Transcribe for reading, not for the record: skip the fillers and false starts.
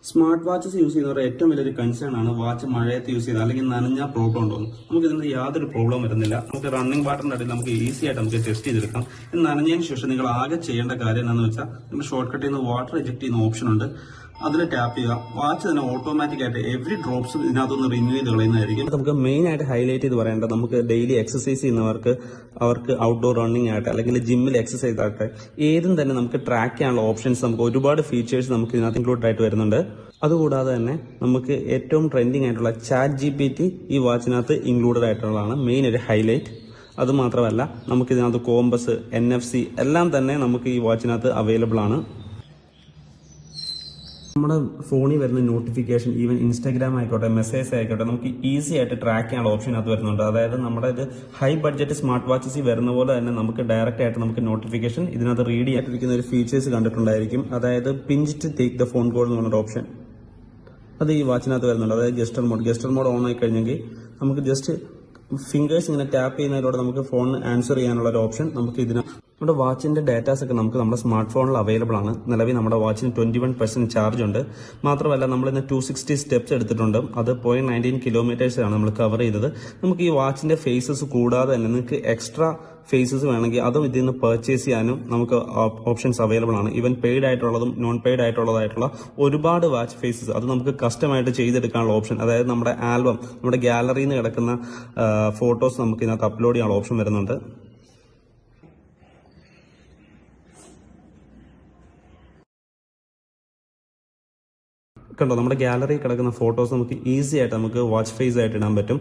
Smart watches use ചെയ്യുന്നവരുടെ ഏറ്റവും വലിയൊരു കൺസേൺ ആണ് വാച്ച് മഴയത്ത് യൂസ് ചെയ്താൽ അല്ലെങ്കിൽ നനഞ്ഞാൽ പ്രോബ്ലം ഉണ്ടോ. നമുക്ക് ഇതിന് യാതൊരു പ്രോബ്ലം വരുന്നില്ല. നമുക്ക് റണ്ണിംഗ് വാട്ടറിന്റെ അടിയിൽ നമുക്ക് ഈസി ആയിട്ട് നമുക്ക് ടെസ്റ്റ് ചെയ്തെടുക്കാം. ഇത് നനഞ്ഞതിന് ശേഷം നിങ്ങൾ ആകെ ചെയ്യേണ്ട കാര്യം എന്താണെന്ന് വെച്ചാൽ നിങ്ങൾ ഷോർട്ട് കട്ടിൽ നിന്ന് വാട്ടർ എജക്ട് ചെയ്യുന്ന ഓപ്ഷൻ ഉണ്ട്. അതിൽ ടാപ്പ് ചെയ്യുക. വാച്ച് തന്നെ ഓട്ടോമാറ്റിക് ആയിട്ട് എവറി ഡ്രോപ്സ് ഇതിനകത്തൊന്ന് റിന്യൂ ചെയ്ത് കളയുന്നതായിരിക്കും. നമുക്ക് മെയിൻ ആയിട്ട് ഹൈലൈറ്റ് ചെയ്ത് പറയേണ്ടത് നമുക്ക് ഡെയിലി എക്സസൈസ് ചെയ്യുന്നവർക്ക് അവർക്ക് ഔട്ട്ഡോർ റണ്ണിംഗ് ആയിട്ട് അല്ലെങ്കിൽ ജിമ്മിൽ എക്സസൈസ് ആയിട്ട് ഏതും തന്നെ നമുക്ക് ട്രാക്ക് ചെയ്യാനുള്ള ഓപ്ഷൻസ് നമുക്ക് ഒരുപാട് ഫീച്ചേഴ്സ് നമുക്ക് ഇതിനകത്ത് ഇൻക്ലൂഡ് ആയിട്ട് വരുന്നുണ്ട്. അതുകൂടാതെ തന്നെ നമുക്ക് ഏറ്റവും ട്രെൻഡിങ് ആയിട്ടുള്ള ChatGPT ഈ വാച്ചിനകത്ത് ഇൻക്ലൂഡഡ് ആയിട്ടുള്ളതാണ് മെയിൻ ഒരു ഹൈലൈറ്റ്. അതുമാത്രമല്ല നമുക്ക് ഇതിനകത്ത് കോമ്പസ്, NFC എല്ലാം തന്നെ നമുക്ക് ഈ വാച്ചിനകത്ത് അവൈലബിൾ ആണ്. നമ്മുടെ ഫോണിൽ വരുന്ന നോട്ടിഫിക്കേഷൻ, ഈവൻ ഇൻസ്റ്റാഗ്രാം ആയിക്കോട്ടെ, മെസ്സേജ് ആയിക്കോട്ടെ, നമുക്ക് ഈസി ആയിട്ട് ട്രാക്ക് ചെയ്യാനുള്ള ഓപ്ഷൻ അത് വരുന്നുണ്ട്. അതായത് നമ്മുടെ ഇത് ഹൈ ബഡ്ജറ്റ് സ്മാർട്ട് വാച്ചസ് വരുന്ന പോലെ തന്നെ നമുക്ക് ഡയറക്റ്റ് ആയിട്ട് നമുക്ക് നോട്ടിഫിക്കേഷൻ ഇതിനകത്ത് റീഡ് ചെയ്യാതിരിക്കുന്ന ഒരു ഫീച്ചേഴ്സ് കണ്ടിട്ടുണ്ടായിരിക്കും. അതായത് pinch to take the phone call എന്ന് പറഞ്ഞൊരു ഓപ്ഷൻ അത് ഈ വാച്ചിനകത്ത് വരുന്നുണ്ട്. അതായത് ഗസ്റ്റർ മോഡ് ഓൺ ആയി കഴിഞ്ഞെങ്കിൽ നമുക്ക് ജസ്റ്റ് ഫിംഗേഴ്സ് ഇങ്ങനെ ടാപ്പ് ചെയ്യുന്നതിലൂടെ നമുക്ക് ഫോണിന് ആൻസർ ചെയ്യാനുള്ള ഒരു ഓപ്ഷൻ നമുക്ക് നമ്മുടെ വാച്ചിന്റെ ഡാറ്റാസ് ഒക്കെ നമുക്ക് നമ്മുടെ സ്മാർട്ട് ഫോണിൽ അവൈലബിൾ ആണ്. നിലവിൽ നമ്മുടെ വാച്ചിന് 21% ചാർജ് ഉണ്ട്. മാത്രമല്ല നമ്മൾ ഇന്ന് 260 സ്റ്റെപ്സ് എടുത്തിട്ടുണ്ട്. അത് 0.19 കിലോമീറ്റേഴ്സ് ആണ് നമ്മൾ കവർ ചെയ്തത്. നമുക്ക് ഈ വാച്ചിന്റെ ഫേസസ് കൂടാതെ തന്നെ നിങ്ങൾക്ക് എക്സ്ട്രാ ഫേസസ് വേണമെങ്കിൽ അതും ഇതിൽ നിന്ന് പർച്ചേസ് ചെയ്യാനും നമുക്ക് ഓപ്ഷൻസ് അവൈലബിൾ ആണ്. ഈവൻ പെയ്ഡ് ആയിട്ടുള്ളതും നോൺ പെയ്ഡ് ആയിട്ടുള്ളതായിട്ടുള്ള ഒരുപാട് വാച്ച് ഫേസസ് അത് നമുക്ക് കസ്റ്റമായിട്ട് ചെയ്തെടുക്കാനുള്ള ഓപ്ഷൻ, അതായത് നമ്മുടെ ആൽബം, നമ്മുടെ ഗാലറിയിൽ നിന്ന് കിടക്കുന്ന ഫോട്ടോസ് നമുക്ക് ഇതിനകത്ത് അപ്ലോഡ് ചെയ്യാനുള്ള ഓപ്ഷൻ വരുന്നുണ്ട്. കണ്ടോ, നമ്മുടെ ഗാലറിയിൽ കിടക്കുന്ന ഫോട്ടോസ് നമുക്ക് ഈസി ആയിട്ട് നമുക്ക് വാച്ച് ഫേസ് ആയിട്ട് ഇടാൻ പറ്റും.